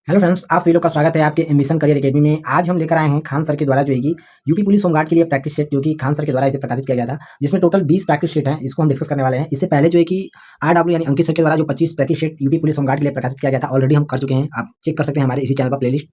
Hello friends, आप सभी लोग का स्वागत है आपके एम्बिशन करियर एकेडमी में। आज हम लेकर आए हैं खान सर के द्वारा जो है कि यूपी पुलिस होमगार्ड के लिए प्रैक्टिस सेट जो कि खान सर के द्वारा इसे प्रकाशित किया गया था, जिसमें टोटल 20 प्रैक्टिस सेट हैं। इसको हम डिस्कस करने वाले हैं। इससे पहले जो है कि आरडब्ल्यू यानी अंकित सर के द्वारा जो 25 practice set UP police home guard के लिए प्रकाशित किया गया था, ऑलरेडी हम कर चुके हैं। आप चेक कर सकते हैं हमारे इसी चैनल पर प्लेलिस्ट।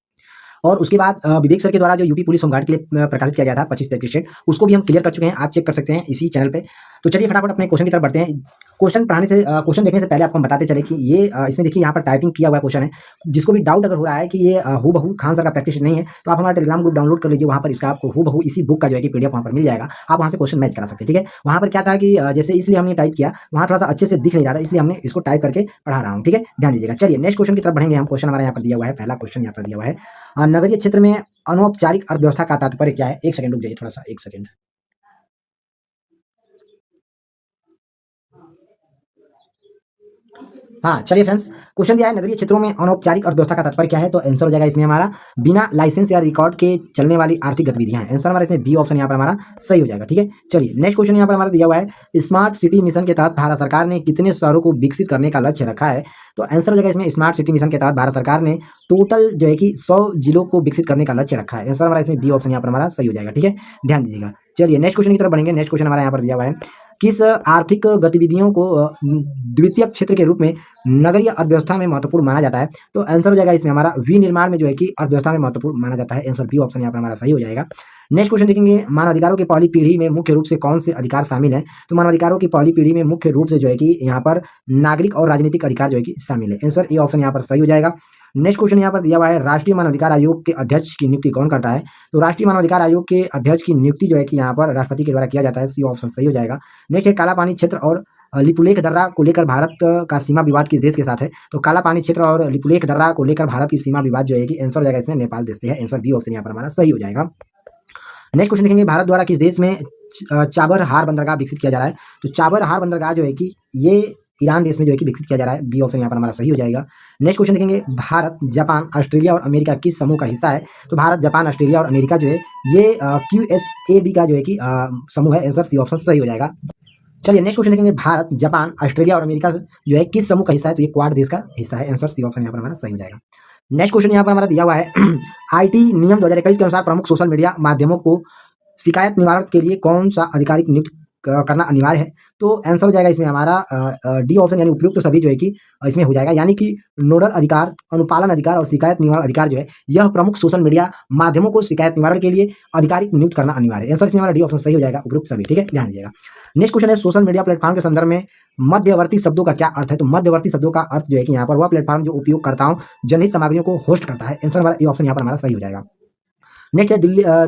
और उसके बाद विवेक सर के द्वारा जो यूपी पुलिस होमगार्ड के लिए प्रकाशित किया गया था 25 प्रैक्टिस सेट, उसको भी हम क्लियर कर चुके हैं। आप चेक कर सकते हैं इसी चैनल पे। तो चलिए फटाफट अपने क्वेश्चन की तरफ बढ़ते हैं। क्वेश्चन देखने से पहले आपको हम बताते चले कि ये इसमें देखिए यहाँ पर टाइपिंग किया हुआ क्वेश्चन है। जिसको भी डाउट अगर हो रहा है कि ये हूबहू खान सर का प्रैक्टिस शीट नहीं है, तो आप हमारा टेलीग्राम ग्रुप डाउनलोड कर लीजिए। वहाँ पर इसका आपको हूबहू इसी बुक का जो है कि पीडीएफ वहाँ पर मिल जाएगा। आप वहाँ से क्वेश्चन मैच करा सकते हैं। ठीक है, वहाँ पर क्या था कि जैसे इसलिए हमने टाइप किया, वहाँ थोड़ा सा अच्छे से दिख नहीं रहा था, इसलिए हमने इसको टाइप करके पढ़ा रहा हूँ। ठीक है, ध्यान दीजिएगा। चलिए नेक्स्ट क्वेश्चन की तरफ बढ़ेंगे हम। क्वेश्चन हमारे यहाँ पर दिया हुआ है। पहला क्वेश्चन यहाँ पर दिया हुआ है, नगरीय क्षेत्र में अनौपचारिक अर्थव्यवस्था का तात्पर्य क्या है? एक सेकंड रुक जाइए, थोड़ा सा एक सेकंड। हाँ चलिए फ्रेंड्स, क्वेश्चन दिया है नगरीय क्षेत्रों में अनौपचारिक अर्थव्यवस्था का तात्पर्य क्या है? तो आंसर हो जाएगा इसमें हमारा बिना लाइसेंस या रिकॉर्ड के चलने वाली आर्थिक गतिविधियां हैं। आंसर हमारा इसमें बी ऑप्शन यहाँ पर हमारा सही हो जाएगा। ठीक है, चलिए नेक्स्ट क्वेश्चन यहाँ पर हमारा दिया हुआ है, स्मार्ट सिटी मिशन के तहत भारत सरकार ने कितने शहरों को विकसित करने का लक्ष्य रखा है? तो आंसर हो जाएगा इसमें स्मार्ट सिटी मिशन के तहत भारत सरकार ने टोटल जो है कि 100 जिलों को विकसित करने का लक्ष्य रखा है। आंसर हमारा इसमें बी ऑप्शन यहाँ पर हमारा सही हो जाएगा। ठीक है, ध्यान दीजिएगा। चलिए नेक्स्ट क्वेश्चन की तरफ बढ़ेंगे। नेक्स्ट क्वेश्चन हमारा यहाँ पर दिया हुआ है, किस आर्थिक गतिविधियों को द्वितीयक क्षेत्र के रूप में नगरीय अर्थव्यवस्था में महत्वपूर्ण माना जाता है? तो आंसर हो जाएगा इसमें हमारा विनिर्माण में जो है कि अर्थव्यवस्था में महत्वपूर्ण माना जाता है। आंसर बी ऑप्शन यहाँ पर हमारा सही हो जाएगा। नेक्स्ट क्वेश्चन देखेंगे, मानवाधिकारों की पहली पीढ़ी में मुख्य रूप से कौन से अधिकार शामिल है? तो मानवाधिकारों की पहली पीढ़ी में मुख्य रूप से जो है कि यहाँ पर नागरिक और राजनीतिक अधिकार जो है कि शामिल है। आंसर ए ऑप्शन यहाँ पर सही हो जाएगा। नेक्स्ट क्वेश्चन यहाँ पर दिया हुआ है, राष्ट्रीय मानवाधिकार आयोग के अध्यक्ष की नियुक्ति कौन करता है? तो राष्ट्रीय मानवाधिकार आयोग के अध्यक्ष की नियुक्ति जो है कि यहाँ पर राष्ट्रपति के द्वारा किया जाता है। सी ऑप्शन सही हो जाएगा। नेक्स्ट है, काला पानी क्षेत्र और लिपुलेख दर्रा को लेकर भारत का सीमा विवाद किस देश के साथ है? तो काला पानी क्षेत्र और लिपुलेख दर्रा को लेकर भारत की सीमा विवाद जो है कि आंसर हो जाएगा इसमें नेपाल देश से है। आंसर बी ऑप्शन यहाँ पर हमारा सही हो जाएगा। नेक्स्ट क्वेश्चन देखेंगे, भारत द्वारा किस देश में चाबर हार बंदरगाह विकसित किया जा रहा है? तो चाबर हार बंदरगाह जो है कि ये ईरान देश में जो है कि विकसित किया जा रहा है। बी ऑप्शन यहाँ पर हमारा सही हो जाएगा। नेक्स्ट क्वेश्चन देखेंगे, भारत जापान ऑस्ट्रेलिया और अमेरिका किस समूह का हिस्सा है? तो भारत जापान ऑस्ट्रेलिया और अमेरिका जो है ये QSAD का जो है कि समूह है। आंसर सी ऑप्शन सही हो जाएगा। चलिए नेक्स्ट क्वेश्चन देखेंगे, भारत जापान ऑस्ट्रेलिया और अमेरिका जो है किस समूह का हिस्सा है? तो ये क्वाड देश का हिस्सा है। आंसर सी ऑप्शन यहाँ पर हमारा सही हो जाएगा। नेक्स्ट क्वेश्चन यहाँ पर हमारा दिया हुआ है, IT नियम 2021 के अनुसार प्रमुख सोशल मीडिया माध्यमों को शिकायत निवारण के लिए कौन सा आधिकारिक नियुक्त करना अनिवार्य है? तो आंसर हो जाएगा इसमें हमारा डी ऑप्शन यानी उपयुक्त सभी जो है कि इसमें हो जाएगा। यानी कि नोडल अधिकार, अनुपालन अधिकार और शिकायत निवारण अधिकार जो है यह प्रमुख सोशल मीडिया माध्यमों को शिकायत निवारण के लिए आधिकारिक नियुक्त करना अनिवार्य है। आंसर इसमें हमारा डी ऑप्शन सही हो जाएगा, उपयुक्त सभी। ठीक है, ध्यान दीजिएगा। नेक्स्ट क्वेश्चन है, सोशल मीडिया प्लेटफॉर्म के संदर्भ में मध्यवर्ती शब्दों का क्या अर्थ है? तो मध्यवर्ती शब्दों का अर्थ जो है कि यहाँ पर वह प्लेटफॉर्म जो उपयोगकर्ताओं जनहित सामग्रियों को होस्ट करता है। आंसर हमारा ए ऑप्शन यहाँ पर हमारा सही हो जाएगा। नेक्स्ट है,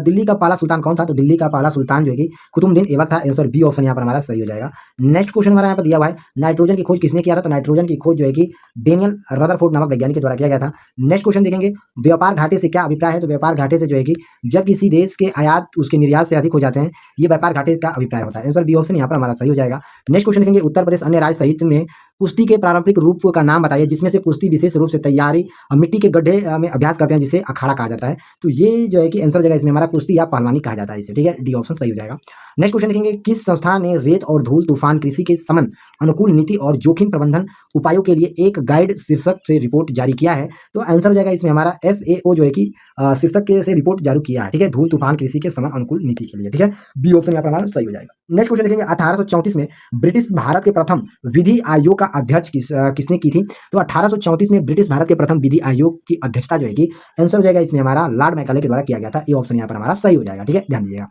दिल्ली का पहला सुल्तान कौन था? तो दिल्ली का पहला सुल्तान जो है कि कुतुबुद्दीन ऐबक था। आंसर बी ऑप्शन यहाँ पर हमारा सही हो जाएगा। नेक्स्ट क्वेश्चन हमारा यहाँ पर दिया हुआ है, नाइट्रोजन की खोज किसने किया था? तो नाइट्रोजन की खोज जो है कि डेनियल रदरफोर्ड नामक वैज्ञानिक के द्वारा किया गया था। नेक्स्ट क्वेश्चन देखेंगे, व्यापार घाटे से क्या अभिप्राय है? तो व्यापार घाटे से जो है कि जब किसी देश के आयात उसके निर्यात से अधिक हो जाते हैं, ये व्यापार घाटे का अभिप्राय होता है। आंसर बी ऑप्शन यहाँ पर हमारा सही हो जाएगा। नेक्स्ट क्वेश्चन देखेंगे, उत्तर प्रदेश अन्य राज्य साहित्य में कुश्ती के पारंपरिक रूप का नाम बताइए जिसमें से कुश्ती विशेष रूप से तैयारी मिट्टी के गड्ढे में अभ्यास करते हैं, जिसे अखाड़ा कहा जाता है। तो ये जो है कि आंसर जगह इसमें हमारा कुश्ती या पहलवानी कहा जाता है इसे। ठीक है, डी ऑप्शन सही हो जाएगा। नेक्स्ट क्वेश्चन देखेंगे, किस संस्था ने रेत और धूल तूफान कृषि के समन अनुकूल नीति और जोखिम प्रबंधन उपायों के लिए एक गाइड शीर्षक से रिपोर्ट जारी किया है? तो आंसर हो जाएगा इसमें हमारा FAO जो है कि शीर्षक के से रिपोर्ट जारी किया है। ठीक है, धूल तूफान कृषि के समन अनुकूल नीति के लिए। ठीक है, बी ऑप्शन यहाँ पर हमारा सही हो जाएगा। नेक्स्ट क्वेश्चन देखेंगे, 1834 में ब्रिटिश भारत के प्रथम विधि आयोग का अध्यक्ष किसने की थी? तो 1834 में ब्रिटिश भारत के प्रथम विधि आयोग की अध्यक्षता जो है कि आंसर हो जाएगा इसमें हमारा लॉर्ड मैकाले के द्वारा किया गया था। ये ऑप्शन यहाँ पर हमारा सही हो जाएगा। ठीक है, ध्यान दीजिएगा।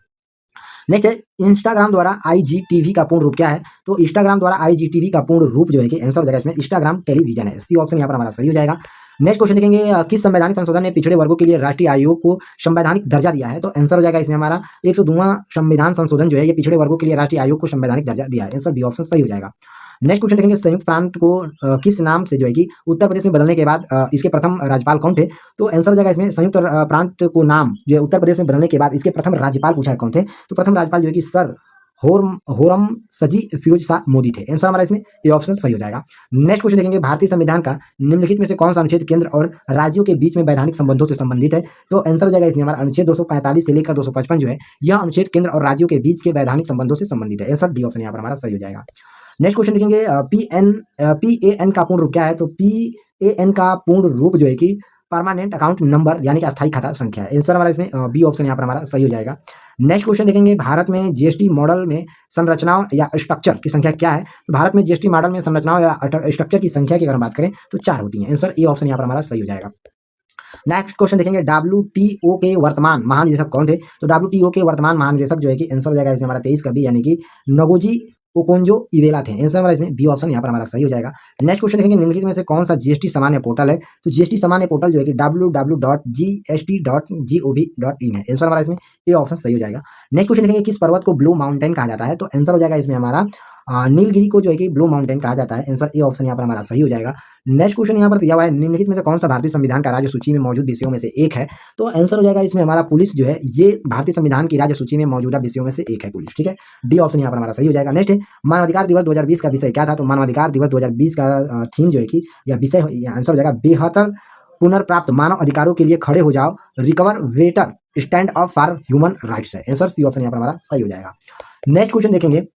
नेक्स्ट है, इंस्टाग्राम द्वारा IGTV का पूर्ण रूप क्या है? तो इंस्टाग्राम द्वारा IGTV का पूर्ण रूप जो है कि आंसर हो जाएगा इसमें इंस्टाग्राम टेलीविजन है। सी ऑप्शन यहाँ पर हमारा सही हो जाएगा। नेक्स्ट क्वेश्चन देखेंगे, किस संवैधानिक संशोधन ने पिछड़े वर्गों के लिए राष्ट्रीय आयोग को संवैधानिक दर्जा दिया है? तो आंसर हो जाएगा इसमें हमारा 102वां संविधान संशोधन जो है ये पिछड़े वर्गों के लिए राष्ट्रीय आयोग को संवैधानिक दर्जा दिया है। आंसर बी ऑप्शन सही हो जाएगा। नेक्स्ट क्वेश्चन देखेंगे, संयुक्त प्रांत को किस नाम से जो है कि उत्तर प्रदेश में बदलने के बाद इसके प्रथम राज्यपाल कौन थे? तो आंसर हो जाएगा इसमें संयुक्त प्रांत को नाम जो है उत्तर प्रदेश में बदलने के बाद इसके प्रथम राज्यपाल पूछा है कौन थे? तो प्रथम राज्यपाल जो है कि सर होरम सजी फिरोज शाह मोदी थे। आंसर हमारा इसमें ये ऑप्शन सही हो जाएगा। नेक्स्ट क्वेश्चन देखेंगे, भारतीय संविधान का निम्नलिखित में से कौन सा अनुच्छेद केंद्र और राज्यों के बीच में वैधानिक संबंधों से संबंधित है? तो आंसर हो जाएगा इसमें हमारा अनुच्छेद 245 से लेकर 255 जो है यह अनुच्छेद केंद्र और राज्यों के बीच के वैधानिक संबंधों से संबंधित है। आंसर डी ऑप्शन यहाँ पर हमारा सही हो जाएगा। नेक्स्ट क्वेश्चन देखेंगे, PAN का पूर्ण रूप क्या है? तो PAN का पूर्ण रूप जो है कि परमानेंट अकाउंट नंबर यानी कि अस्थायी खाता संख्या है। आंसर हमारा इसमें बी ऑप्शन यहाँ पर हमारा सही हो जाएगा। नेक्स्ट क्वेश्चन देखेंगे, भारत में जीएसटी मॉडल में संरचनाओं या स्ट्रक्चर की संख्या क्या है? तो भारत में जीएसटी मॉडल में संरचनाओं या स्ट्रक्चर की संख्या की अगर हम बात करें तो 4 होती हैं। आंसर ए ऑप्शन यहाँ पर हमारा सही हो जाएगा। नेक्स्ट क्वेश्चन देखेंगे, WTO के वर्तमान महानिदेशक कौन थे? तो WTO के वर्तमान महानिदेशक जो है कि आंसर हो जाएगा इसमें हमारा 23 का बी यानी कि नगोजी ओकोंजो इवेला थे। आंसर हमारा इसमें बी ऑप्शन यहाँ पर हमारा सही हो जाएगा। नेक्स्ट क्वेश्चन देखेंगे, निम्नलिखित में से कौन सा जीएसटी सामान्य पोर्टल है? तो जीएसटी सामान्य पोर्टल जो है कि www.gst.gov.in है। आंसर हमारा इसमें ए ऑप्शन सही हो जाएगा। नेक्स्ट क्वेश्चन देखेंगे, किस पर्वत को ब्लू माउंटेन कहा जाता है? तो आंसर हो जाएगा इसमें हमारा नीलगिरी को जो है कि ब्लू माउंटेन कहा जाता है। आंसर ए ऑप्शन यहाँ पर हमारा सही हो जाएगा। नेक्स्ट क्वेश्चन यहाँ पर दिया हुआ है, निम्नलिखित में से कौन सा भारतीय संविधान का राज्य सूची में मौजूद विषयों में से एक है? तो आंसर हो जाएगा इसमें हमारा पुलिस जो है, ये भारतीय संविधान की राज्य सूची में मौजूदा विषयों में से एक है पुलिस, ठीक है। डी ऑप्शन यहाँ पर हमारा सही हो जाएगा। नेक्स्ट है, मानवाधिकार दिवस 2020 का विषय क्या था? तो मानवाधिकार दिवस 2020 का थीम जो है कि या विषय आंसर हो जाएगा बेहतर पुनर्प्राप्त मानव अधिकारों के लिए खड़े हो जाओ, recover waiter stand up for human rights है। आंसर सी ऑप्शन यहाँ पर हमारा सही हो जाएगा। नेक्स्ट क्वेश्चन देखेंगे,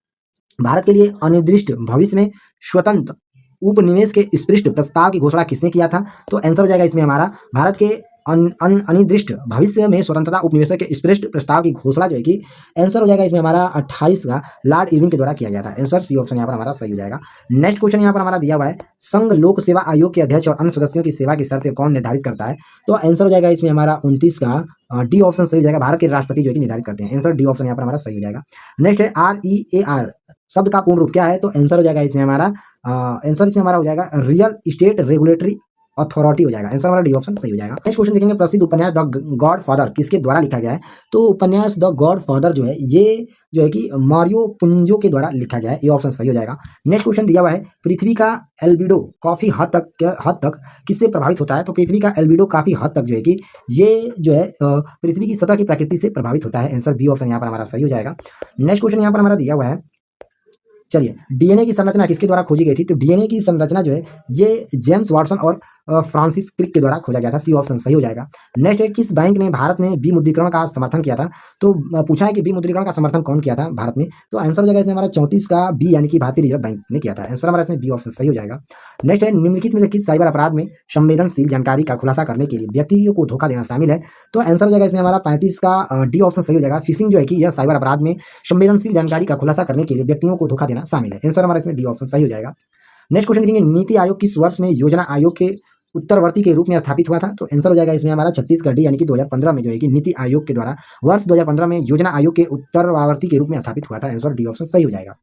भारत के लिए अनिर्दिष्ट भविष्य में स्वतंत्र उपनिवेश के स्पष्ट प्रस्ताव की घोषणा किसने किया था? तो आंसर हो जाएगा इसमें हमारा भारत के अनिर्दिष्ट भविष्य में स्वतंत्रता उपनिवेश के स्पष्ट प्रस्ताव की घोषणा जो है कि आंसर हो जाएगा इसमें हमारा 28 का लॉर्ड इरविन के द्वारा किया गया था। आंसर सी ऑप्शन यहाँ पर हमारा सही हो जाएगा। नेक्स्ट क्वेश्चन यहाँ पर हमारा दिया हुआ है, संघ लोक सेवा आयोग के अध्यक्ष और अन्य सदस्यों की सेवा की शर्तें कौन निर्धारित करता है? तो आंसर हो जाएगा इसमें हमारा 29 का डी ऑप्शन सही हो जाएगा, भारत के राष्ट्रपति जो है कि निर्धारित करते हैं। आंसर डी ऑप्शन यहाँ पर हमारा सही हो जाएगा। नेक्स्ट है, REAR शब्द का पूर्ण रूप क्या है? तो आंसर हो जाएगा इसमें हमारा आंसर इसमें हमारा हो जाएगा रियल इस्टेट रेगुलेटरी अथॉरिटी हो जाएगा। आंसर हमारा डी ऑप्शन सही हो जाएगा। नेक्स्ट क्वेश्चन देखेंगे, प्रसिद्ध उपन्यास द गॉड फादर किसके द्वारा लिखा गया है? तो उपन्यास द गॉड फादर जो है ये जो है कि मारियो पुंजो के द्वारा लिखा गया है। ये ऑप्शन सही हो जाएगा। नेक्स्ट क्वेश्चन दिया हुआ है, पृथ्वी का एल्बिडो काफी हद तक किससे प्रभावित होता है? तो पृथ्वी का एल्बिडो काफी हद तक जो है कि ये जो है पृथ्वी की सतह की प्रकृति से प्रभावित होता है। आंसर बी ऑप्शन यहाँ पर हमारा सही हो जाएगा। नेक्स्ट क्वेश्चन यहाँ पर हमारा दिया हुआ है, चलिए डीएनए की संरचना किसके द्वारा खोजी गई थी? तो डीएनए की संरचना जो है ये जेम्स वाटसन और फ्रांसिस क्रिक के द्वारा खोजा गया था। सी ऑप्शन सही हो जाएगा। नेक्स्ट है, किस बैंक ने भारत में विमुद्रीकरण का समर्थन किया था? तो पूछा है कि विमुद्रीकरण का समर्थन कौन किया था भारत में? तो आंसर हो जाएगा इसमें हमारा 34 का बी यानी कि भारतीय रिजर्व बैंक ने किया था। आंसर हमारा इसमें बी ऑप्शन सही हो जाएगा। नेक्स्ट है, निम्नलिखित में से किस साइबर अपराध में संवेदनशील जानकारी का खुलासा करने के लिए व्यक्तियों को धोखा देना शामिल है? तो आंसर हो जाएगा इसमें हमारा 35 का डी ऑप्शन सही हो जाएगा। फिशिंग जो है कि यह साइबर अपराध में संवेदनशील जानकारी का खुलासा करने के लिए व्यक्तियों को धोखा देना शामिल है। आंसर हमारा इसमें डी ऑप्शन सही हो जाएगा। नेक्स्ट क्वेश्चन देखेंगे, नीति आयोग किस वर्ष में योजना आयोग के उत्तरवर्ती के रूप में स्थापित हुआ था? तो आंसर हो जाएगा इसमें हमारा 36 का डी यानी कि 2015 में जो है कि नीति आयोग के द्वारा वर्ष 2015 में योजना आयोग के उत्तरवर्ती के रूप में स्थापित हुआ था। आंसर डी ऑप्शन सही हो जाएगा।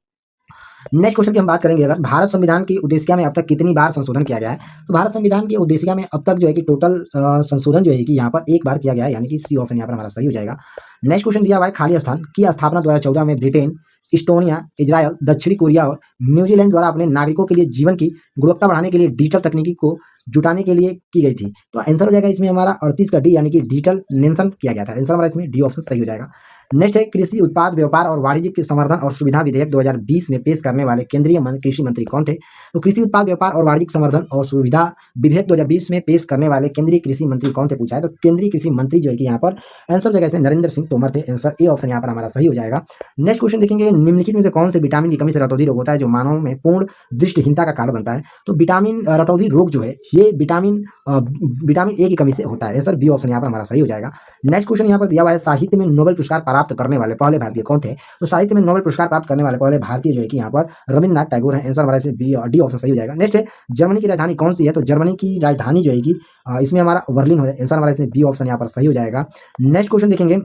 नेक्स्ट क्वेश्चन की हम बात करेंगे, अगर भारत संविधान की उद्देशिका में अब तक कितनी बार संशोधन किया गया है? तो भारत संविधान की उद्देशिका में अब तक जो है कि टोटल संशोधन जो है कि यहाँ पर एक बार किया गया है, यानी कि सी ऑप्शन यहाँ पर हमारा सही हो जाएगा। नेक्स्ट क्वेश्चन दिया हुआ है, खाली स्थान की स्थापना 2014 में ब्रिटेन, इस्टोनिया, इजरायल, दक्षिणी कोरिया और न्यूजीलैंड द्वारा अपने नागरिकों के लिए जीवन की गुणवत्ता बढ़ाने के लिए डिजिटल तकनीकी को जुटाने के लिए की गई थी। तो आंसर हो जाएगा इसमें हमारा 38 का डी यानी कि डिजिटल नेशन किया गया था। आंसर हमारा इसमें डी ऑप्शन सही हो जाएगा। नेक्स्ट है, कृषि उत्पाद व्यापार और वाणिज्य संवर्धन और सुविधा विधेयक 2020 में पेश करने वाले केंद्रीय कृषि मंत्री कौन थे? तो कृषि उत्पाद व्यापार और वाणिज्य संवर्धन और सुविधा विधेयक 2020 में पेश करने वाले केंद्रीय कृषि मंत्री कौन थे पूछा है? तो केंद्रीय कृषि मंत्री जो है कि यहाँ पर आंसर हो जाएगा इसमें नरेंद्र सिंह तोमर थे। आंसर ए ऑप्शन यहाँ पर हमारा सही हो जाएगा। नेक्स्ट क्वेश्चन देखेंगे, निम्नलिखित में से कौन से विटामिन की कमी से रतौंधी रोग होता है जो मानव में पूर्ण दृष्टिहीनता का कारण बनता है? तो विटामिन रतौंधी रोग जो है ये विटामिन ए की कमी से होता है। आंसर बी ऑप्शन यहाँ पर हमारा सही हो जाएगा। नेक्स्ट क्वेश्चन यहाँ पर दिया हुआ है, साहित्य में नोबेल पुरस्कार प्राप्त करने वाले पहले भारतीय कौन थे? तो साहित्य में नोबेल पुरस्कार प्राप्त करने वाले पहले भारतीय जो है कि यहाँ पर रविन्द्रनाथ टैगोर है। आंसर हमारा इसमें डी ऑप्शन सही हो जाएगा। नेक्स्ट है, जर्मनी की राजधानी कौन सी है? तो जर्मनी की राजधानी जो है कि इसमें हमारा बर्लिन है। आंसर हमारा इसमें बी ऑप्शन यहाँ पर सही हो जाएगा। नेक्स्ट क्वेश्चन देखेंगे,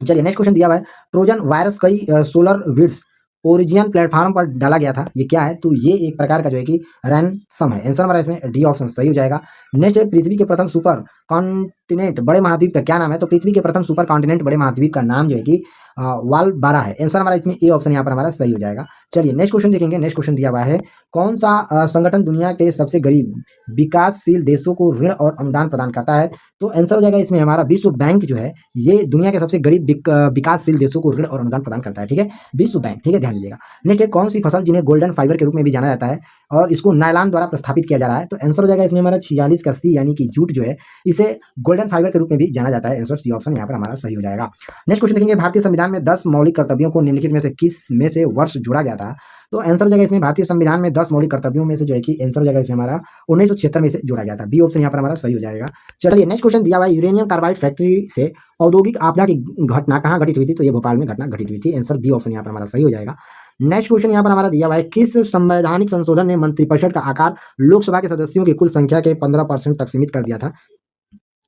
चलिए नेक्स्ट क्वेश्चन दिया हुआ है, ट्रोजन वायरस कई सोलर विड्स ओरिजिन प्लेटफॉर्म पर डाला गया था, ये क्या है? तो ये एक प्रकार का जो है कि रैनसम है। आंसर हमारा इसमें डी ऑप्शन सही हो जाएगा। नेक्स्ट है, पृथ्वी के प्रथम सुपर कॉन्टिनेंट बड़े महाद्वीप का क्या नाम है? तो पृथ्वी के प्रथम सुपर कॉन्टिनेंट बड़े महाद्वीप का नाम जो है कि वालबारा है। आंसर हमारा इसमें ए ऑप्शन यहाँ पर हमारा सही हो जाएगा। चलिए नेक्स्ट क्वेश्चन देखेंगे। नेक्स्ट क्वेश्चन दिया हुआ है, कौन सा संगठन दुनिया के सबसे गरीब विकासशील देशों को ऋण और अनुदान प्रदान करता है? तो आंसर हो जाएगा इसमें हमारा विश्व बैंक जो है ये दुनिया के सबसे गरीब विकासशील देशों को ऋण और अनुदान प्रदान करता है। ठीक है, विश्व बैंक। ठीक है, ध्यान दीजिएगा। नेक्स्ट है, कौन सी फसल जिन्हें गोल्डन फाइबर के रूप में भी जाना जाता है और इसको नायलॉन द्वारा प्रस्थापित किया जा रहा है? तो आंसर हो जाएगा इसमें हमारा 46 का सी यानी कि जूट जो है इसे गोल्डन फाइबर के रूप में भी जाना जाता है। आंसर सी ऑप्शन यहाँ पर हमारा सही हो जाएगा। नेक्स्ट क्वेश्चन देखेंगे, भारतीय संविधान में 10 मौलिक कर्तव्यों को निम्नलिखित में से किस में से वर्ष जोड़ा गया था? तो आंसर हो जाएगा इसमें भारतीय संविधान में 10 मौलिक कर्तव्यों में से जो है कि आंसर हो जाएगा इसमें हमारा 1976 में से जोड़ा गया था। बी ऑप्शन यहाँ पर हमारा सही हो जाएगा। चलिए नेक्स्ट क्वेश्चन दिया हुआ है, यूरेनियम कार्बाइड फैक्ट्री से औद्योगिक आपदा की घटना कहाँ घटित हुई थी? तो ये भोपाल में घटना घटित हुई थी। आंसर बी ऑप्शन यहाँ पर हमारा सही हो जाएगा। नेक्स्ट क्वेश्चन यहाँ पर हमारा दिया हुआ है, किस संवैधानिक संशोधन ने मंत्रिपरिषद का आकार लोकसभा के सदस्यों की कुल संख्या के 15% तक सीमित कर दिया था?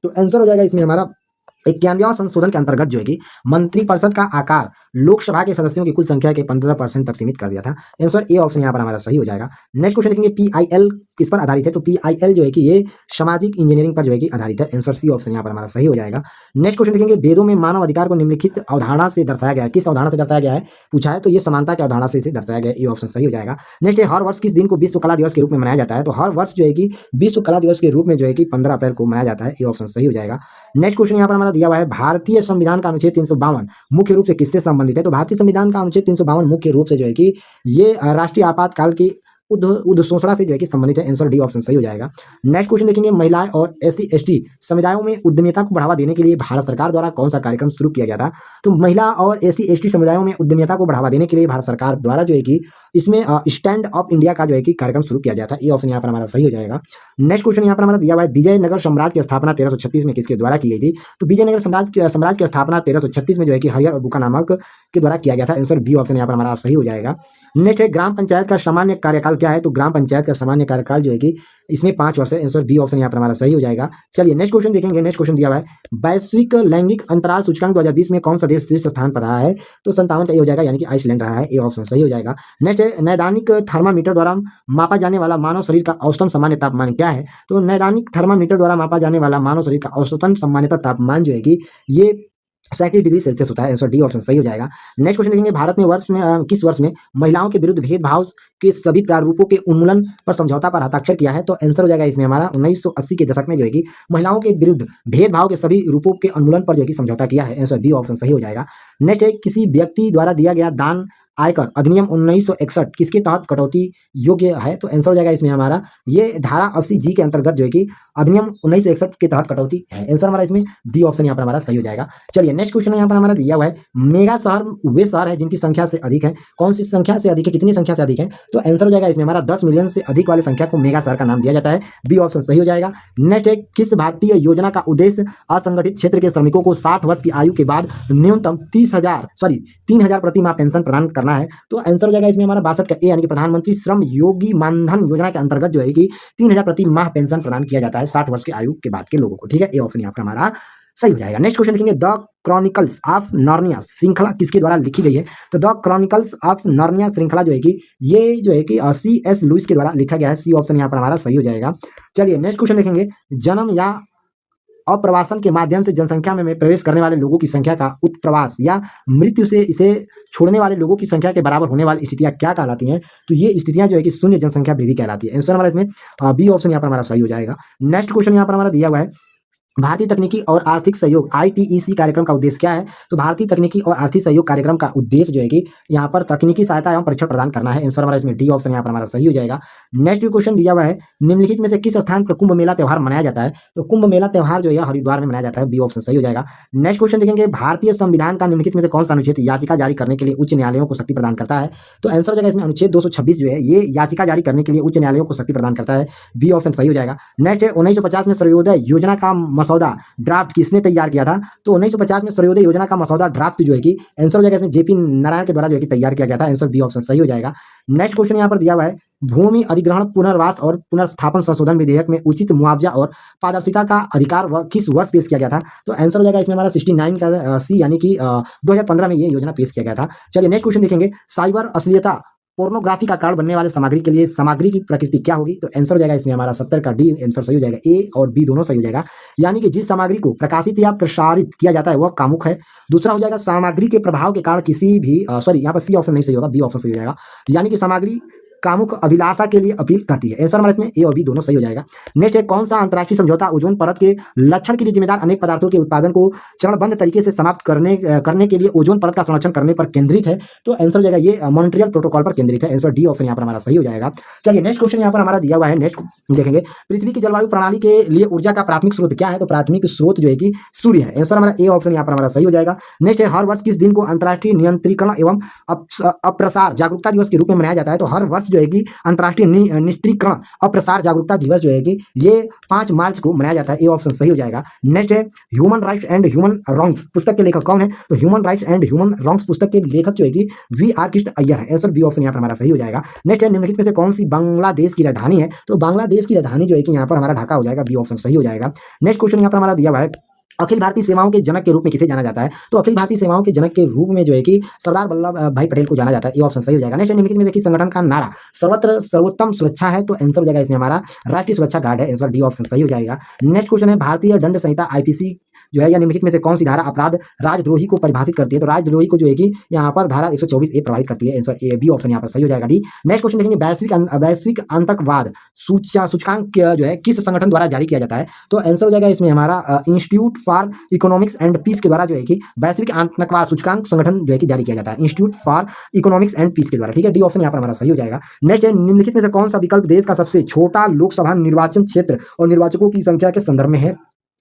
तो आंसर हो जाएगा इसमें हमारा 91वां संशोधन के अंतर्गत जो है कि मंत्रिपरिषद का आकार लोकसभा के सदस्यों की कुल संख्या के 15% तक सीमित कर दिया था। आंसर ए ऑप्शन यहाँ पर हमारा सही हो जाएगा। नेक्स्ट क्वेश्चन देखेंगे, पीआईएल किस पर आधारित है? तो पीआईएल जो है कि ये सामाजिक इंजीनियरिंग पर जो है कि आधारित है। आंसर सी ऑप्शन यहाँ पर हमारा सही हो जाएगा। नेक्स्ट क्वेश्चन देखेंगे, वेदों में मानव अधिकार को निम्नलिखित अवधारणा से दर्शाया गया है। किस अवधारणा से दर्शाया गया है पूछा है, तो ये समानता की अवधारणा से इसे दर्शाया गया है। ये ऑप्शन सही हो जाएगा। नेक्स्ट है, हर वर्ष किस दिन को विश्व कला दिवस के रूप में मनाया जाता है? तो हर वर्ष जो है कि विश्व कला दिवस के रूप में जो है कि 15 अप्रैल को मनाया जाता है। ये ऑप्शन सही हो जाएगा। नेक्स्ट क्वेश्चन यहाँ पर हमारा दिया हुआ है, भारतीय संविधान का अनुच्छेद 352 मुख्य रूप से किससे संबंधित है? तो भारतीय संविधान का अनुच्छेद 352 मुख्य रूप से जो है कि ये राष्ट्रीय आपातकाल की उद्घोषणा से जो है कि संबंधित है। आंसर डी ऑप्शन सही हो जाएगा। नेक्स्ट क्वेश्चन देखेंगे, महिलाएं और एससी एसटी समुदायों में उद्यमिता को बढ़ावा देने के लिए भारत सरकार द्वारा कौन सा कार्यक्रम शुरू किया गया था? तो महिला और एससी एसटी समुदायों में उद्यमिता को बढ़ावा देने के लिए भारत सरकार द्वारा जो है कि इसमें स्टैंड अप इंडिया का जो है कि कार्यक्रम शुरू किया गया था। ये ऑप्शन यहाँ पर हमारा सही हो जाएगा। नेक्स्ट क्वेश्चन यहाँ पर हमारा दिया हुआ है, विजयनगर साम्राज्य की स्थापना 1336 में किसके द्वारा की गई थी? तो विजयनगर साम्राज्य की स्थापना 1336 में जो है कि हरिहर और बुका नामक के द्वारा किया गया था। आंसर बी ऑप्शन यहाँ पर हमारा सही हो जाएगा। नेक्स्ट है, ग्राम पंचायत का सामान्य कार्यकाल क्या है? तो ग्राम पंचायत का सामान्य कार्यकाल जो है कि इसमें 5 वर्ष है। आंसर बी ऑप्शन यहाँ पर हमारा सही हो जाएगा। चलिए नेक्स्ट क्वेश्चन देखेंगे। नेक्स्ट क्वेश्चन दिया हुआ है, वैश्विक लैंगिक अंतराल सूचकांक 2020 में कौन सा देश शीर्ष स्थान पर रहा है? तो 57 का ये हो जाएगा, यानी कि आइसलैंड रहा है। ये ऑप्शन सही हो जाएगा। नेक्स्ट है, नैदानिक थर्मामीटर द्वारा मापा जाने वाला मानव शरीर का औसतन सामान्य तापमान क्या है? तो नैदानिक थर्मामीटर द्वारा मापा जाने वाला मानव शरीर का औसतन सामान्यतः तापमान जो है कि ये 37 डिग्री सेल्सियस होता है। आंसर डी ऑप्शन सही हो जाएगा। नेक्स्ट क्वेश्चन देखेंगे, भारत में किस वर्ष में महिलाओं के विरुद्ध भेदभाव के सभी प्रारूपों के उन्मूलन पर समझौता पर हस्ताक्षर किया है? तो आंसर हो जाएगा इसमें हमारा 1980 के दशक में जो है कि महिलाओं के विरुद्ध भेदभाव के सभी रूपों के उन्मूलन पर जो है कि समझौता किया है। आंसर बी ऑप्शन सही हो जाएगा। नेक्स्ट है, किसी व्यक्ति द्वारा दिया गया दान आयकर अधिनियम 1961 किसके तहत कटौती योग्य है? तो आंसर हो जाएगा इसमें हमारा ये धारा 80G के अंतर्गत जो है कि अधिनियम 1961 के तहत कटौती है। आंसर हमारा इसमें डी ऑप्शन यहाँ पर हमारा सही हो जाएगा। चलिए नेक्स्ट क्वेश्चन यहाँ पर हमारा दिया हुआ है, मेगा शहर वे शहर है जिनकी संख्या से अधिक है। कौन सी संख्या से अधिक है, कितनी संख्या से अधिक है? तो आंसर हो जाएगा इसमें हमारा 10 मिलियन से अधिक वाले संख्या को मेगा शहर का नाम दिया जाता है। बी ऑप्शन सही हो जाएगा। नेक्स्ट है, किस भारतीय योजना का उद्देश्य असंगठित क्षेत्र के श्रमिकों को 60 वर्ष की आयु के बाद न्यूनतम 3,000 प्रति माह पेंशन प्रदान करना है? तो आंसर हो जाएगा इसमें हमारा 62 का ए, यानी कि प्रधानमंत्री श्रम योगी मानधन योजना के अंतर्गत जो है कि 3,000 प्रति माह पेंशन प्रदान किया जाता है 60 वर्ष की आयु के बाद के लोगों को। ठीक है, ये ऑप्शन यहाँ पर हमारा सही हो जाएगा। नेक्स्ट क्वेश्चन देखेंगे, द क्रॉनिकल्स ऑफ नार्निया श्रृंखला किसके द्वारा लिखी गई है? तो द क्रॉनिकल्स ऑफ नार्निया श्रृंखला जो है कि ये जो है कि C.S. लुइस के द्वारा लिखा गया है। सी ऑप्शन यहाँ पर हमारा सही हो जाएगा। चलिए नेक्स्ट क्वेश्चन देखेंगे, जन्म या अप्रवासन के माध्यम से जनसंख्या में प्रवेश करने वाले लोगों की संख्या का उत्प्रवास या मृत्यु से इसे छोड़ने वाले लोगों की संख्या के बराबर होने वाली स्थितियां क्या कहलाती हैं? तो ये स्थितियां जो है कि शून्य जनसंख्या वृद्धि कहलाती है। आंसर हमारा इसमें बी ऑप्शन यहाँ पर हमारा सही हो जाएगा। नेक्स्ट क्वेश्चन यहाँ पर हमारा दिया हुआ है, भारतीय तकनीकी और आर्थिक सहयोग ITEC कार्यक्रम का उद्देश्य क्या है? तो भारतीय तकनीकी और आर्थिक सहयोग कार्यक्रम का उद्देश्य जो है कि यहाँ पर तकनीकी सहायता एवं परीक्षण प्रदान करना है। आंसर हमारा इसमें डी ऑप्शन यहाँ पर हमारा सही हो जाएगा। नेक्स्ट क्वेश्चन दिया हुआ है, निम्नलिखित में से किस स्थान पर कुंभ मेला त्यौहार मनाया जाता है? तो कुंभ मेला त्यौहार जो है हरिद्वार में मनाया जाता है। बी ऑप्शन सही हो जाएगा। नेक्स्ट क्वेश्चन देखेंगे, भारतीय संविधान का निम्नलिखित में से कौन सा अनुच्छेद याचिका जारी करने के लिए उच्च न्यायालयों को शक्ति प्रदान करता है? तो आंसर हो जाएगा इसमें अनुच्छेद 226 जो है ये याचिका जारी करने के लिए उच्च न्यायालयों को शक्ति प्रदान करता है। बी ऑप्शन सही हो जाएगा। नेक्स्ट है, 1950 में सर्वोदय योजना का मसौदा ड्राफ्ट किसने तैयार किया था? तो 1950 में सर्वोदय योजना का मसौदा ड्राफ्ट जो है कि आंसर हो जाएगा इसमें JP नारायण के द्वारा जो है कि तैयार किया गया था। आंसर बी ऑप्शन सही हो जाएगा। नेक्स्ट क्वेश्चन यहाँ पर दिया हुआ है, भूमि अधिग्रहण पुनर्वास और पुनर्स्थापन संशोधन विधेयक में उचित मुआवजा और पारदर्शिता का अधिकार किस वर्ष पेश किया गया था? तो आंसर हो जाएगा इसमें हमारा 69 का सी, यानी कि 2015 में ये योजना पेश किया गया था। चलिए नेक्स्ट क्वेश्चन देखेंगे, साइबर अश्लीलता पोर्नोग्राफी का कारण बनने वाले सामग्री के लिए सामग्री की प्रकृति क्या होगी? तो आंसर हो जाएगा इसमें हमारा 70 का डी आंसर सही हो जाएगा। ए और बी दोनों सही हो जाएगा, यानी कि जिस सामग्री को प्रकाशित या प्रसारित किया जाता है वह कामुक है। दूसरा हो जाएगा, सामग्री के प्रभाव के कारण किसी भी यहाँ पर सी ऑप्शन नहीं सही होगा, बी ऑप्शन सही हो जाएगा, यानी कि सामग्री कामुक अभिलाषा के लिए अपील करती है। आंसर हमारा इसमें ए और बी दोनों सही हो जाएगा। नेक्स्ट है कौन सा अंतर्राष्ट्रीय समझौता ओजोन परत के लक्षण के लिए जिम्मेदार अनेक पदार्थों के उत्पादन को चरणबद्ध तरीके से समाप्त करने के लिए ओजोन परत का संरक्षण करने पर केंद्रित है। तो आंसर हो जाएगा ये मॉन्ट्रियल प्रोटोकॉल पर केंद्रित है। आंसर डी ऑप्शन यहाँ पर हमारा सही हो जाएगा। चलिए नेक्स्ट क्वेश्चन यहाँ पर हमारा दिया हुआ है। नेक्स्ट देखेंगे पृथ्वी की जलवायु प्रणाली के लिए ऊर्जा का प्राथमिक स्रोत क्या है? तो प्राथमिक स्रोत जो है कि सूर्य है। आंसर हमारा ए ऑप्शन यहाँ पर हमारा सही हो जाएगा। नेक्स्ट है हर वर्ष किस दिन को अंतर्राष्ट्रीय नियंत्रीकरण एवं अप्रसार जागरूकता दिवस के रूप में मनाया जाता है? तो हर वर्ष जो है कि अंतर्राष्ट्रीय निस्त्रीकरण अप्रसार जागरूकता दिवस जो है कि ये 5 मार्च को मनाया जाता है। ए ऑप्शन सही हो जाएगा। नेक्स्ट है human rights and human wrongs पुस्तक के लेखक कौन है? तो human rights and human wrongs पुस्तक के लेखक जो है कि वी आर कृष्ण अय्यर है। आंसर बी ऑप्शन यहाँ पर हमारा सही हो जाएगा। नेक्स्ट है निम्नलिखित में से कौन सी बांग्लादेश की राजधानी है? तो बांग्लादेश की राजधानी जो है कि यहाँ पर हमारा ढाका हो जाएगा। बी ऑप्शन सही हो जाएगा। नेक्स्ट क्वेश्चन यहाँ पर हमारा दिया हुआ है अखिल भारतीय सेवाओं के जनक के रूप में किसे जाना जाता है? तो अखिल भारतीय सेवाओं के जनक के रूप में जो है कि सरदार वल्लभ भाई पटेल को जाना जाता है। ये ऑप्शन सही हो जाएगा। नेक्स्ट निम्नलिखित में देखिए संगठन का नारा सर्वत्र सर्वोत्तम सुरक्षा है। तो आंसर हो जाएगा इसमें हमारा राष्ट्रीय सुरक्षा गार्ड है। आंसर डी ऑप्शन सही हो जाएगा। नेक्स्ट क्वेश्चन है भारतीय दंड संहिता आईपीसी जो है या निम्नलिखित में से कौन सी धारा अपराध राजद्रोही को परिभाषित करती है? तो राजद्रोही को जो है कि यहाँ पर धारा 124 ए प्रभावित करती है। आंसर ए बी ऑप्शन यहाँ पर सही हो जाएगा डी। नेक्स्ट क्वेश्चन देखेंगे वैश्विक आतंकवाद सूचकांक जो है किस संगठन द्वारा जारी किया जाता है? तो आंसर हो जाएगा इसमें हमारा institute for economics and peace के द्वारा जो है कि वैश्विक आतंकवाद सूचकांक संगठन जो है कि जारी किया जाता है institute for economics and peace के द्वारा। ठीक है डी ऑप्शन यहाँ पर हमारा सही हो जाएगा। नेक्स्ट है निम्नलिखित में से कौन सा विकल्प देश का सबसे छोटा लोकसभा निर्वाचन क्षेत्र और निर्वाचकों की संख्या के संदर्भ में है?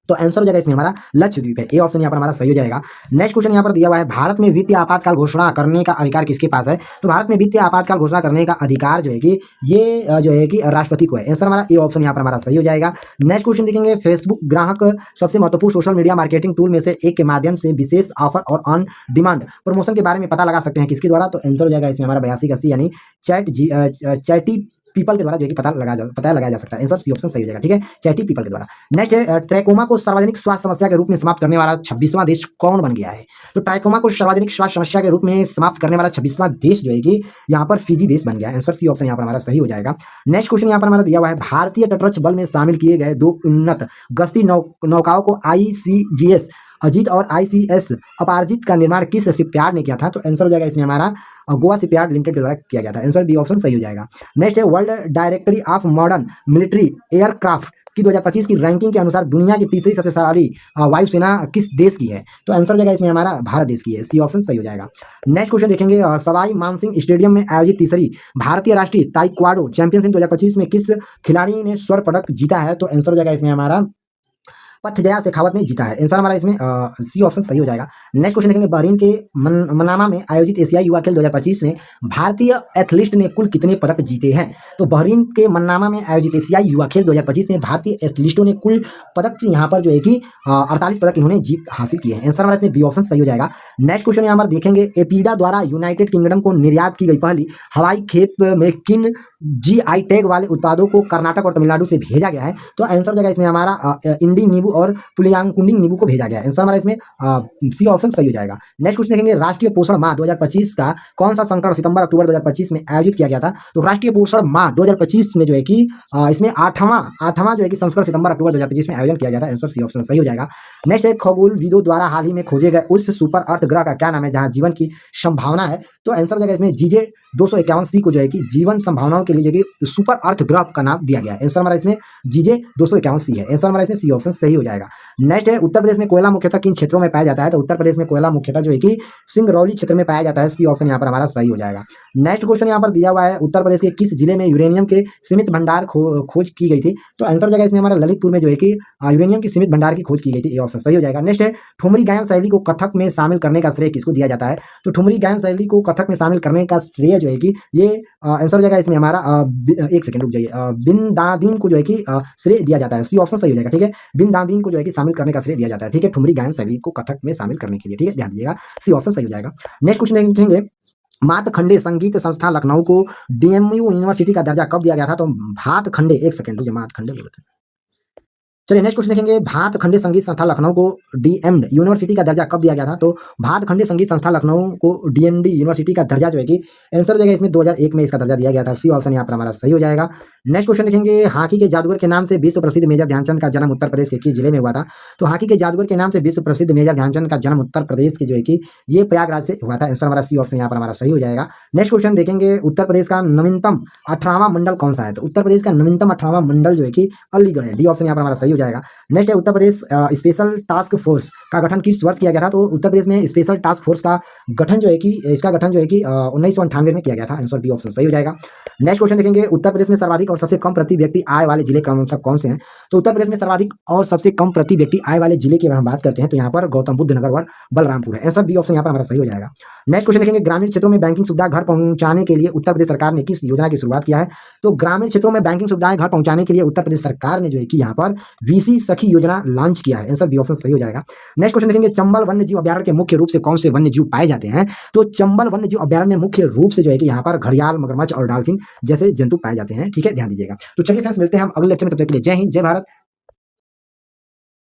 तो आंसर हो जाएगा इसमें हमारा लक्षद्वीप है। ए ऑप्शन यहाँ पर हमारा सही हो जाएगा। नेक्स्ट क्वेश्चन यहाँ पर दिया हुआ है भारत में वित्तीय आपातकाल घोषणा करने का अधिकार किसके पास है? तो भारत में वित्तीय आपातकाल घोषणा करने का अधिकार जो है कि ये जो है कि राष्ट्रपति को है। आंसर हमारा ए ऑप्शन यहाँ पर हमारा सही हो जाएगा। नेक्स्ट क्वेश्चन देखेंगे फेसबुक ग्राहक सबसे महत्वपूर्ण सोशल मीडिया मार्केटिंग टूल में से एक के माध्यम से विशेष ऑफर और ऑन डिमांड प्रमोशन के बारे में पता लगा सकते हैं किसके द्वारा? तो आंसर हो जाएगा इसमें हमारा 8280 यानी चैटी पीपल के द्वारा जो है कि पता लगाया जा सकता है। आंसर सी ऑप्शन सही हो जाएगा। ठीक है चैटी पीपल के द्वारा। नेक्स्ट है ट्रैकोमा को सार्वजनिक स्वास्थ्य समस्या के रूप में समाप्त करने वाला 26वां देश कौन बन गया है? तो ट्रैकोमा को सार्वजनिक स्वास्थ्य समस्या के रूप में समाप्त करने वाला 26वां देश जो है कि यहाँ पर फिजी देश बन गया है। आंसर सी ऑप्शन यहाँ पर हमारा सही हो जाएगा। नेक्स्ट क्वेश्चन यहाँ पर हमारा दिया हुआ है भारतीय तटरक्षक बल में शामिल किए गए 2 उन्नत गश्ती नौकाओं को ICGS अजीत और ICS अपारजित का निर्माण किस शिपयार्ड ने किया था? तो आंसर हो जाएगा इसमें हमारा गोवा शिपयार्ड लिमिटेड के द्वारा किया गया था। आंसर बी ऑप्शन सही हो जाएगा। नेक्स्ट है world directory of modern military aircraft की 2025 की रैंकिंग के अनुसार दुनिया की तीसरी सबसे सारी वायुसेना किस देश की है? तो आंसर हो जाएगा इसमें हमारा भारत देश की है। सी ऑप्शन सही हो जाएगा। नेक्स्ट क्वेश्चन देखेंगे सवाई मानसिंह स्टेडियम में आयोजित तीसरी भारतीय राष्ट्रीय ताइक्वांडो चैंपियनशिप 2025 में किस खिलाड़ी ने स्वर्ण पदक जीता है? तो आंसर हो जाएगा इसमें हमारा पथजया शेखावत ने जीता है। आंसर हमारा इसमें सी ऑप्शन सही हो जाएगा। नेक्स्ट क्वेश्चन देखेंगे बहरीन के मनामा में आयोजित एशियाई युवा खेल 2025 में भारतीय एथलीट ने कुल कितने पदक जीते हैं? तो बहरीन के मनामा में आयोजित एशियाई युवा खेल 2025 में भारतीय एथलीटों ने कुल पदक यहाँ पर जो है कि 48 पदक इन्होंने जीत हासिल किए हैं। आंसर हमारा इसमें बी ऑप्शन सही हो जाएगा। नेक्स्ट क्वेश्चन यहाँ पर देखेंगे एपीडा द्वारा यूनाइटेड किंगडम को निर्यात की गई पहली हवाई खेप में किन GI टैग वाले उत्पादों को कर्नाटक और तमिलनाडु से भेजा गया है? तो आंसर हो जाएगा इसमें हमारा इंडी नींबू और पुलियांकुंडी नींबू को भेजा गया है। आंसर हमारा इसमें सी ऑप्शन सही हो जाएगा। नेक्स्ट क्वेश्चन देखेंगे राष्ट्रीय पोषण माह 2025 का कौन सा संस्करण सितंबर अक्टूबर 2025 में आयोजित किया गया था? तो राष्ट्रीय पोषण माह 2025 में जो है कि इसमें आठवां जो है कि संस्करण सितंबर अक्टूबर 2025 में आयोजन किया गया था। आंसर सी ऑप्शन सही हो जाएगा। नेक्स्ट है खगोलविदों द्वारा हाल ही में खोजे गए उस सुपर अर्थ ग्रह का क्या नाम है जहां जीवन की संभावना है? तो आंसर हो जाएगा इसमें जीजे 251c को जो है कि जीवन संभावनाओं के लिए जो कि सुपर अर्थ ग्रह का नाम दिया गया है। आंसर हमारा इसमें जीजे 251c है। आंसर हमारा इसमें सी ऑप्शन सही हो जाएगा। नेक्स्ट है उत्तर प्रदेश में कोयला मुख्यतः किन क्षेत्रों में पाया जाता है? तो उत्तर प्रदेश में कोयला मुख्यतः जो है कि सिंगरौली क्षेत्र में पाया जाता है। सी ऑप्शन यहाँ पर हमारा सही हो जाएगा। नेक्स्ट क्वेश्चन यहाँ पर दिया हुआ है उत्तर प्रदेश के किस जिले में यूरेनियम के सीमित भंडार खोज की गई थी? तो आंसर हो जाएगा इसमें हमारा ललितपुर में जो है कि यूरेनियम की सीमित भंडार की खोज की गई थी। ये ऑप्शन सही हो जाएगा। नेक्स्ट है ठुमरी गायन शैली को कथक में शामिल करने का श्रेय किसको दिया जाता है? तो ठुमरी गायन शैली को कथक में शामिल करने का श्रेय जो है कि ये आंसर हो जाएगा इसमें हमारा एक सेकंड रुक जाइए बिन-दादीन को जो है कि श्रेय दिया जाता है। सी ऑप्शन सही हो जाएगा। ठीक है बिन-दादीन को जो है कि शामिल करने का श्रेय दिया जाता है। ठीक है ठुमरी गायन शैली को कथक में शामिल करने के लिए। ठीक है ध्यान दीजिएगा सी ऑप्शन सही हो जाएगा। नेक्स्ट क्वेश्चन देखेंगे भातखंडे संगीत संस्थान लखनऊ को DMU यूनिवर्सिटी का दर्जा कब दिया गया था? तो भातखंडे एक सेकंड रुक जाइए भातखंडे बोलते हैं चलिए नेक्स्ट क्वेश्चन देखेंगे, भातखंडे संगीत संस्था लखनऊ को डीएमड यूनिवर्सिटी का दर्जा कब दिया गया था? तो भातखंडे संगीत संस्था लखनऊ को डीएमडी यूनिवर्सिटी का दर्जा जो है कि आंसर हो जाएगा इसमें 2001 में इसका दर्जा दिया गया था। सी ऑप्शन यहाँ पर हमारा सही हो जाएगा। नेक्स्ट क्वेश्चन देखेंगे, हॉकी के जादूगर के नाम से विश्व प्रसिद्ध मेजर ध्यानचंद का जन्म उत्तर प्रदेश के किस जिले में हुआ था? तो हॉकी के जादूगर के नाम से विश्व प्रसिद्ध मेजर ध्यानचंद का जन्म उत्तर प्रदेश के जो है कि ये प्रयागराज से हुआ था। आंसर हमारा सी ऑप्शन यहाँ पर हमारा सही हो जाएगा। नेक्स्ट क्वेश्चन देखेंगे, उत्तर प्रदेश का नवीनतम 18वां मंडल कौन सा है? तो उत्तर प्रदेश का नवीनतम 18वां मंडल जो है कि अलीगढ़ है। डी ऑप्शन यहाँ पर हमारा सही हो जाएगा। नेक्स्ट है, Uttar Pradesh special task force का गठन किस वर्ष किया गया था? तो उत्तर प्रदेश में स्पेशल टास्क फोर्स का गठन जो है कि 1998 में किया गया था। आंसर बी ऑप्शन सही हो जाएगा। नेक्स्ट क्वेश्चन देखेंगे, उत्तर प्रदेश में सर्वाधिक और सबसे कम प्रति व्यक्ति आय वाले जिले कौन से हैं? तो उत्तर प्रदेश में सर्वाधिक और सबसे कम प्रति व्यक्ति आय वाले जिले की अगर हम बात करते हैं तो यहाँ पर गौतम बुद्ध नगर और बलरामपुर है। आंसर बी ऑप्शन यहाँ पर हमारा सही हो जाएगा। नेक्स्ट क्वेश्चन देखेंगे, ग्रामीण क्षेत्रों में बैंकिंग सुविधा घर पहुंचाने के लिए उत्तर प्रदेश सरकार ने किस योजना की शुरुआत किया है? तो ग्रामीण क्षेत्रों में बैंकिंग सुविधाएं घर पहुंचाने के लिए उत्तर प्रदेश सरकार ने जो है कि यहाँ पर वीसी सखी योजना लॉन्च किया है। आंसर बी ऑप्शन सही हो जाएगा। नेक्स्ट क्वेश्चन देखेंगे, चंबल वन्यजीव अभ्यारण्य के मुख्य रूप से कौन से वन्यजीव पाए जाते हैं? तो चंबल वन्यजीव अभ्यारण्य में मुख्य रूप से जो है कि यहाँ पर घड़ियाल, मगरमच्छ और डॉल्फिन जैसे जंतु पाए जाते हैं। ठीक है, ध्यान दीजिएगा। तो चलिए फ्रेंड्स, मिलते हैं हम अगले लेक्चर में। तब तक के लिए जय हिंद, जय भारत,